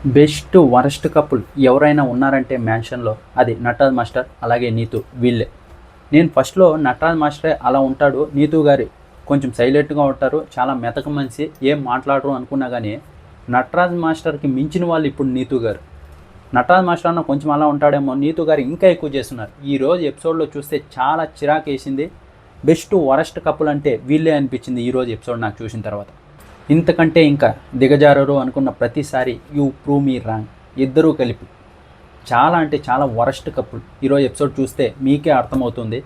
Best worst couple ఎవరైనా ఉన్నారంటే మ్యాన్షన్లో అది నటరాజ్ మాస్టర్ అలాగే నీతు వీళ్ళే. నేను ఫస్ట్లో నటరాజ్ మాస్టరే అలా ఉంటాడు, నీతు గారి కొంచెం సైలెంట్గా ఉంటారు, చాలా మెతక మనిషి, ఏం మాట్లాడరు అనుకున్నా కానీ నటరాజ్ మాస్టర్కి మించిన వాళ్ళు ఇప్పుడు నీతు గారు. నటరాజ్ మాస్టర్ అన్న కొంచెం అలా ఉంటాడేమో, నీతు గారు ఇంకా ఎక్కువ చేస్తున్నారు. ఈరోజు ఎపిసోడ్లో చూస్తే చాలా చిరాకు వేసింది. బెస్ట్ వరస్ట్ కపుల్ అంటే వీళ్ళే అనిపించింది ఈరోజు ఎపిసోడ్ నాకు చూసిన తర్వాత. ఇంతకంటే ఇంకా దిగజారరు అనుకున్న ప్రతిసారి యూ ప్రూవ్ మీ రాంగ్. ఇద్దరూ కలిపి చాలా అంటే చాలా వరస్ట్ కపుల్. ఈరోజు ఎపిసోడ్ చూస్తే మీకే అర్థమవుతుంది.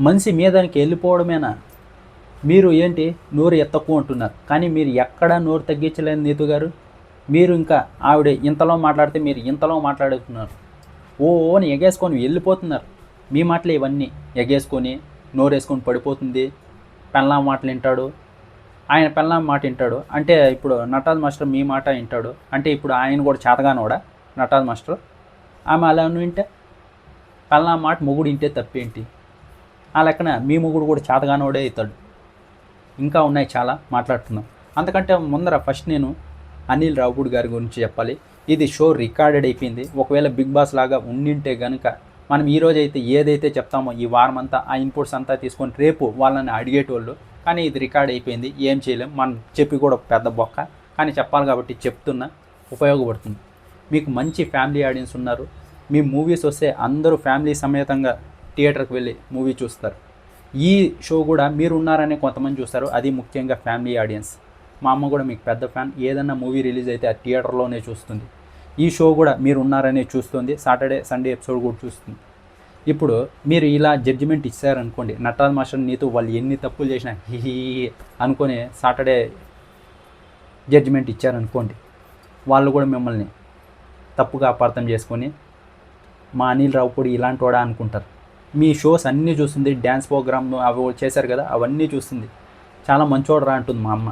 మనిషి మీదానికి వెళ్ళిపోవడమేనా, మీరు ఏంటి నోరు ఎత్తకు అంటున్నారు, కానీ మీరు ఎక్కడా నోరు తగ్గించలేదు నీతు గారు. మీరు ఇంకా ఆవిడ ఇంతలో మాట్లాడితే మీరు ఇంతలో మాట్లాడుతున్నారు, ఓని ఎగేసుకొని వెళ్ళిపోతున్నారు. మీ మాటలు ఇవన్నీ ఎగేసుకొని నోరేసుకొని పడిపోతుంది. పెళ్ళాం మాటలు వింటాడు, ఆయన పెళ్ళాం మాట వింటాడు అంటే ఇప్పుడు నటరాజ్ మాస్టర్ మీ మాట వింటాడు అంటే ఇప్పుడు ఆయన కూడా చేతగానోడా నటరాజ్ మాస్టర్. ఆమె అలా వింటే పెళ్ళాం మాట మొగుడు వింటే తప్పేంటి? ఆ లెక్కన మీ మొగుడు కూడా చేతగానోడే అవుతాడు. ఇంకా ఉన్నాయి చాలా మాట్లాడుతున్నాం. అంతకంటే ముందర ఫస్ట్ నేను అనిల్ రావుపూడి గారి గురించి చెప్పాలి. ఇది షో రికార్డెడ్ అయిపోయింది. ఒకవేళ బిగ్ బాస్ లాగా ఉండింటే కనుక మనం ఈరోజు అయితే ఏదైతే చెప్తామో ఈ వారం అంతా ఆ ఇన్పుట్స్ అంతా తీసుకొని రేపు వాళ్ళని అడిగేటోళ్ళు. కానీ ఇది రికార్డ్ అయిపోయింది, ఏం చేయలేం. మనం చెప్పి కూడా పెద్ద బొక్క, కానీ చెప్పాలి కాబట్టి చెప్తున్నా, ఉపయోగపడుతుంది. మీకు మంచి ఫ్యామిలీ ఆడియన్స్ ఉన్నారు. మీ మూవీస్ వస్తే అందరూ ఫ్యామిలీ సమేతంగా థియేటర్కి వెళ్ళి మూవీ చూస్తారు. ఈ షో కూడా మీరు ఉన్నారనే కొంతమంది చూస్తారు, అది ముఖ్యంగా ఫ్యామిలీ ఆడియన్స్. మా అమ్మ కూడా మీకు పెద్ద ఫ్యాన్, ఏదన్నా మూవీ రిలీజ్ అయితే ఆ థియేటర్లోనే చూస్తుంది. ఈ షో కూడా మీరు ఉన్నారనే చూస్తుంది, సాటర్డే సండే ఎపిసోడ్ కూడా చూస్తుంది. ఇప్పుడు మీరు ఇలా జడ్జిమెంట్ ఇచ్చారనుకోండి, నటరాజ్ మాస్టర్ నీతో వాళ్ళు ఎన్ని తప్పులు చేసినా హీ అనుకొని సాటర్డే జడ్జిమెంట్ ఇచ్చారనుకోండి, వాళ్ళు కూడా మిమ్మల్ని తప్పుగా అపార్థం చేసుకొని మా అనిల్ రావుపూడి ఇలాంటి వాడా అనుకుంటారు. మీ షోస్ అన్నీ చూస్తుంది, డ్యాన్స్ ప్రోగ్రామ్ అవి చేశారు కదా అవన్నీ చూస్తుంది, చాలా మంచోడరా అంటుంది మా అమ్మ.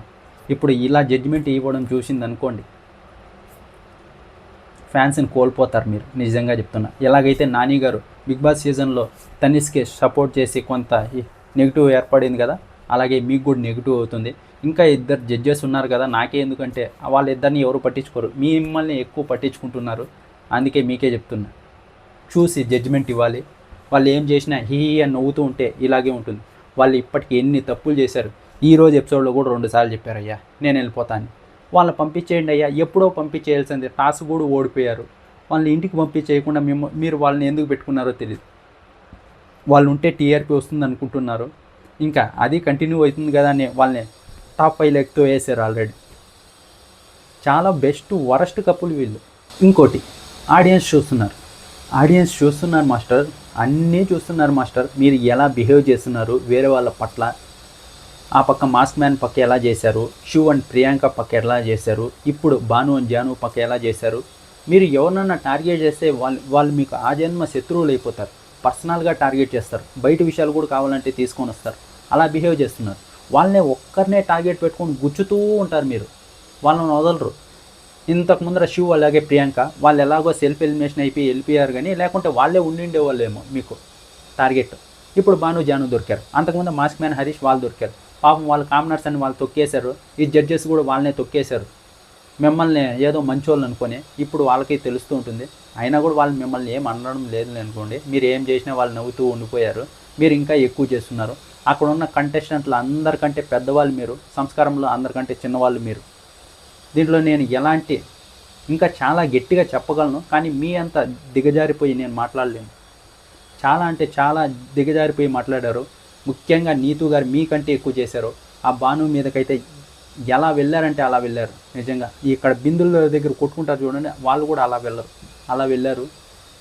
ఇప్పుడు ఇలా జడ్జిమెంట్ ఇవ్వడం చూసింది అనుకోండి, ఫ్యాన్స్ని కోల్పోతారు మీరు, నిజంగా చెప్తున్నా. ఎలాగైతే నాని గారు బిగ్ బాస్ సీజన్లో తనిష్కి సపోర్ట్ చేసి కొంత నెగిటివ్ ఏర్పడింది కదా, అలాగే మీకు కూడా నెగిటివ్ అవుతుంది. ఇంకా ఇద్దరు జడ్జెస్ ఉన్నారు కదా, నాకే ఎందుకంటే వాళ్ళిద్దరిని ఎవరు పట్టించుకోరు, మిమ్మల్ని ఎక్కువ పట్టించుకుంటున్నారు. అందుకే మీకే చెప్తున్నా, చూసి జడ్జిమెంట్ ఇవ్వాలి. వాళ్ళు ఏం చేసినా హీ అని నవ్వుతూ ఉంటే ఇలాగే ఉంటుంది. వాళ్ళు ఇప్పటికి ఎన్ని తప్పులు చేశారు. ఈరోజు ఎపిసోడ్లో కూడా 2 సార్లు చెప్పారు, అయ్యా నేను వెళ్ళిపోతాను, వాళ్ళని పంపించేయండి అయ్యా. ఎప్పుడో పంపించేయాల్సింది, టాస్క్ కూడా ఓడిపోయారు. వాళ్ళని ఇంటికి పంపించేయకుండా మీరు వాళ్ళని ఎందుకు పెట్టుకున్నారో తెలియదు. వాళ్ళు ఉంటే టీఆర్పీ వస్తుంది అనుకుంటున్నారు, ఇంకా అది కంటిన్యూ అవుతుంది కదా అని వాళ్ళని టాప్ 5 లెక్తో వేసారు ఆల్రెడీ. చాలా బెస్ట్ వరస్ట్ కపుల్ వీళ్ళు. ఇంకోటి, ఆడియన్స్ చూస్తున్నారు మాస్టర్, అన్నీ చూస్తున్నారు మాస్టర్. మీరు ఎలా బిహేవ్ చేస్తున్నారు వేరే వాళ్ళ పట్ల, ఆ పక్క మాస్క్ మ్యాన్ పక్క ఎలా చేశారు, శివ్ అండ్ ప్రియాంక పక్క ఎలా చేశారు, ఇప్పుడు భాను అండ్ జాను పక్క ఎలా చేశారు. మీరు ఎవరినన్నా టార్గెట్ చేస్తే వాళ్ళు మీకు ఆ జన్మ శత్రువులు అయిపోతారు. పర్సనల్గా టార్గెట్ చేస్తారు, బయట విషయాలు కూడా కావాలంటే తీసుకొని వస్తారు. అలా బిహేవ్ చేస్తున్నారు. వాళ్ళనే ఒక్కరినే టార్గెట్ పెట్టుకొని గుచ్చుతూ ఉంటారు మీరు, వాళ్ళని వదలరు. ఇంతకు ముందర శివ్ అలాగే ప్రియాంక వాళ్ళు ఎలాగో సెల్ఫ్ ఎలిమినేషన్ అయిపోయి వెళ్ళిపోయారు, కానీ లేకుంటే వాళ్ళే ఉండిండే వాళ్ళేమో మీకు టార్గెట్. ఇప్పుడు భాను జాను దొరికారు, అంతకుముందు మాస్క్ మ్యాన్ హరీష్ వాళ్ళు దొరికారు. పాపం వాళ్ళు కామనర్స్ అని వాళ్ళు తొక్కేశారు. ఈ జడ్జెస్ కూడా వాళ్ళనే తొక్కేశారు, మిమ్మల్ని ఏదో మంచోళ్ళు అనుకొని. ఇప్పుడు వాళ్ళకి తెలుస్తూ ఉంటుంది, అయినా కూడా వాళ్ళు మిమ్మల్ని ఏం అనడం లేదు అనుకోండి. మీరు ఏం చేసినా వాళ్ళు నవ్వుతూ ఉండిపోయారు. మీరు ఇంకా ఎక్కువ చేస్తున్నారు. అక్కడ ఉన్న కంటెస్టెంట్లు అందరికంటే పెద్దవాళ్ళు మీరు, సంస్కారంలో అందరికంటే చిన్నవాళ్ళు మీరు. దీంట్లో నేను ఎలాంటి ఇంకా చాలా గట్టిగా చెప్పగలను, కానీ మీ అంత దిగజారిపోయి నేను మాట్లాడలేను. చాలా అంటే చాలా దిగజారిపోయి మాట్లాడారు. ముఖ్యంగా నీతు గారు మీకంటే ఎక్కువ చేశారు. ఆ భాను మీదకైతే ఎలా వెళ్ళారంటే అలా వెళ్ళారు. నిజంగా ఇక్కడ బిందుల దగ్గర కొట్టుకుంటారు చూడండి, వాళ్ళు కూడా అలా వెళ్ళారు.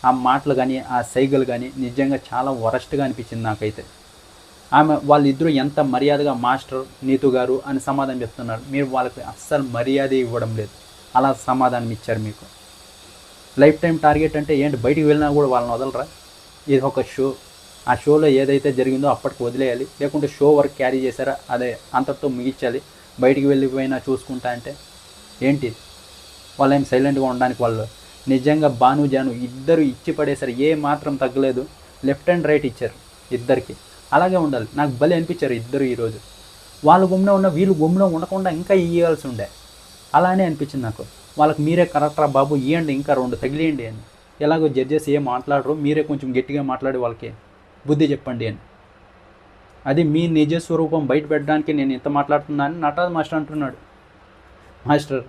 ఆ మాటలు కానీ ఆ సైగలు కానీ నిజంగా చాలా వరస్ట్గా అనిపించింది నాకైతే. వాళ్ళిద్దరూ ఎంత మర్యాదగా మాస్టర్ నీతు గారు అని సమాధానం చెప్తున్నారు, మీరు వాళ్ళకి అస్సలు మర్యాద ఇవ్వడం లేదు. అలా సమాధానం ఇచ్చారు మీకు. లైఫ్ టైం టార్గెట్ అంటే ఏంటి, బయటికి వెళ్ళినా కూడా వాళ్ళని వదలరా? ఇది ఒక షో, ఆ షోలో ఏదైతే జరిగిందో అప్పటికి వదిలేయాలి, లేకుంటే షో వర్క్ క్యారీ చేశారా అదే అంతటితో ముగించాలి. బయటికి వెళ్ళిపోయినా చూసుకుంటా అంటే ఏంటి? వాళ్ళు ఏం సైలెంట్గా ఉండడానికి వాళ్ళు నిజంగా భాను జాను ఇద్దరు ఇచ్చి పడేశారు, ఏ మాత్రం తగ్గలేదు. లెఫ్ట్ అండ్ రైట్ ఇచ్చారు ఇద్దరికి. అలాగే ఉండాలి. నాకు భలే అనిపించారు ఇద్దరు ఈరోజు. వాళ్ళు గుమ్లో ఉన్న వీళ్ళు గుమ్లో ఉండకుండా ఇంకా ఇవ్వాల్సి ఉండే, అలానే అనిపించింది నాకు. వాళ్ళకి మీరే కరెక్టరా బాబు ఇవ్వండి ఇంకా 2 తగిలియండి అని. ఎలాగో జడ్జెస్ ఏం మాట్లాడరు, మీరే కొంచెం గట్టిగా మాట్లాడి వాళ్ళకి బుద్ధి చెప్పండి అని. అది మీ నిజ స్వరూపం బయట పెట్టడానికి నేను ఇంత మాట్లాడుతున్నా అని నటరాజ్ మాస్టర్ అంటున్నాడు. మాస్టర్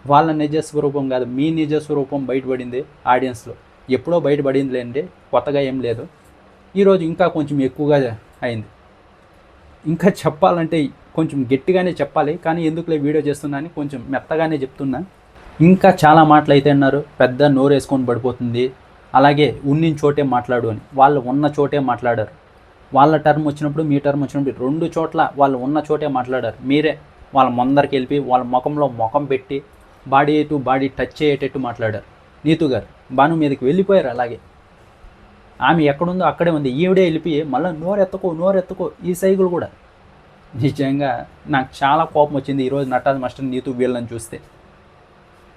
వాళ్ళ నిజ స్వరూపం కాదు, మీ నిజ స్వరూపం బయటపడింది ఆడియన్స్లో. ఎప్పుడో బయటపడిందిలేండి, కొత్తగా ఏం లేదు. ఈరోజు ఇంకా కొంచెం ఎక్కువగా అయింది. ఇంకా చెప్పాలంటే కొంచెం గట్టిగానే చెప్పాలి, కానీ ఎందుకులే వీడియో చేస్తున్నా అని కొంచెం మెత్తగానే చెప్తున్నా. ఇంకా చాలా మాటలు అయితే అన్నారు, పెద్ద నోరు వేసుకొని పడిపోతుంది, అలాగే ఉన్న చోటే మాట్లాడు అని. వాళ్ళు ఉన్న చోటే మాట్లాడారు. వాళ్ళ టర్మ్ వచ్చినప్పుడు మీ టర్మ్ వచ్చినప్పుడు 2 చోట్ల వాళ్ళు ఉన్న చోటే మాట్లాడారు. మీరే వాళ్ళ ముందరికి వెళ్ళి వాళ్ళ ముఖంలో ముఖం పెట్టి బాడీ టు బాడీ టచ్ అయ్యేటట్టు మాట్లాడారు. నీతు గారు భాను మీదకి వెళ్ళిపోయారు. అలాగే ఆమె ఎక్కడుందో అక్కడే ఉంది, ఈవిడే వెళ్ళిపోయి మళ్ళీ నోరెత్తుకో ఈ సైకిల్ కూడా. నిజంగా నాకు చాలా కోపం వచ్చింది ఈరోజు నటరాజ్ మాస్టర్ నీతు వీళ్ళని చూస్తే.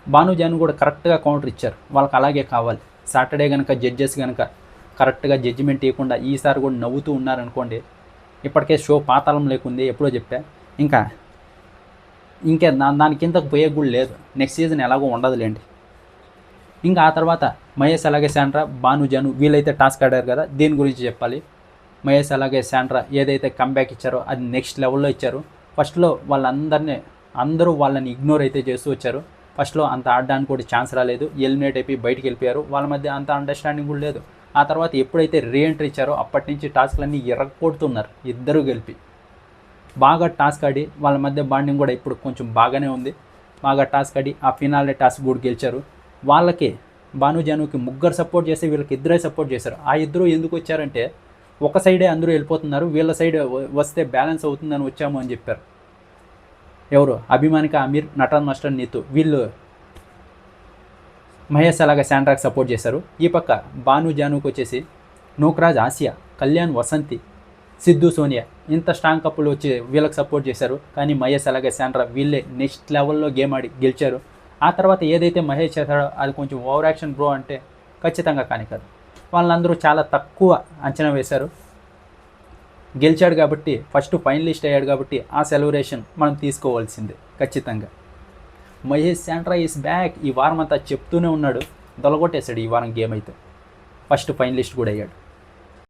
భాను జాను కూడా కరెక్ట్గా కౌంటర్ ఇచ్చారు, వాళ్ళకి అలాగే కావాలి. సాటర్డే కనుక జడ్జెస్ కనుక కరెక్ట్గా జడ్జిమెంట్ ఇవ్వకుండా ఈసారి కూడా నవ్వుతూ ఉన్నారనుకోండి, ఇప్పటికే షో పాతాళం లేకుంది, ఎప్పుడో చెప్పా. ఇంకే దానికింతకు పోయే కూడా లేదు, నెక్స్ట్ సీజన్ ఎలాగో ఉండదులేండి. ఇంకా ఆ తర్వాత మహేష్ అలాగే శాండ్రా, భాను జాను వీళ్ళైతే టాస్క్ ఆడారు కదా, దీని గురించి చెప్పాలి. మహేష్ అలాగే శాండ్రా ఏదైతే కంబ్యాక్ ఇచ్చారో అది నెక్స్ట్ లెవెల్లో ఇచ్చారు. ఫస్ట్లో అందరూ వాళ్ళని ఇగ్నోర్ అయితే చేస్తూ వచ్చారు. ఫస్ట్లో అంత ఆడడానికి కూడా ఛాన్స్ రాలేదు, ఎలిమినేట్ అయిపోయి బయటికి వెళ్ళిపోయారు. వాళ్ళ మధ్య అంత అండర్స్టాండింగ్ కూడా లేదు. ఆ తర్వాత ఎప్పుడైతే రీఎంట్రీ ఇచ్చారో అప్పటి నుంచి టాస్క్లన్నీ ఎర్రగొడుతున్నారు ఇద్దరు కలిపి. బాగా టాస్క్ ఆడి వాళ్ళ మధ్య బాండింగ్ కూడా ఇప్పుడు కొంచెం బాగానే ఉంది. బాగా టాస్క్ ఆడి ఆ ఫినాలే టాస్క్ కూడా గెలిచారు. వాళ్ళకి భాను జానుకి 3 సపోర్ట్ చేస్తే వీళ్ళకి 2 సపోర్ట్ చేశారు. ఆ 2 ఎందుకు వచ్చారంటే ఒక సైడే అందరూ వెళ్ళిపోతున్నారు, వీళ్ళ సైడ్ వస్తే బ్యాలెన్స్ అవుతుందని వచ్చాము అని చెప్పారు. ఎవరు? అభిమానిక అమీర్, నటరాజ్ మాస్టర్, నీతు వీళ్ళు మహేష్ అలాగే శాండ్రాకి సపోర్ట్ చేశారు. ఈ పక్క భాను జానుకి వచ్చేసి నూకరాజ్ ఆసియా, కళ్యాణ్ వసంతి, సిద్ధు సోనియా ఇంత స్ట్రాంగ్ కప్పులు వచ్చి వీళ్ళకి సపోర్ట్ చేశారు. కానీ మహేష్ అలాగే శాండ్రా వీళ్ళే నెక్స్ట్ లెవెల్లో గేమ్ ఆడి గెలిచారు. ఆ తర్వాత ఏదైతే మహేష్ చేశాడో అది కొంచెం ఓవర్ యాక్షన్ బ్రో అంటే ఖచ్చితంగా కానీ కాదు. వాళ్ళందరూ చాలా తక్కువ అంచనా వేశారు. గెలిచాడు కాబట్టి, ఫస్ట్ ఫైనలిస్ట్ అయ్యాడు కాబట్టి ఆ సెలబ్రేషన్ మనం తీసుకోవాల్సిందే ఖచ్చితంగా. మహేష్ శాండ్రా ఈస్ బ్యాక్ ఈ వారం అంతా చెప్తూనే ఉన్నాడు, దొలగొట్టేశాడు ఈ వారం గేమ్ అయితే. ఫస్ట్ ఫైనలిస్ట్ కూడా అయ్యాడు.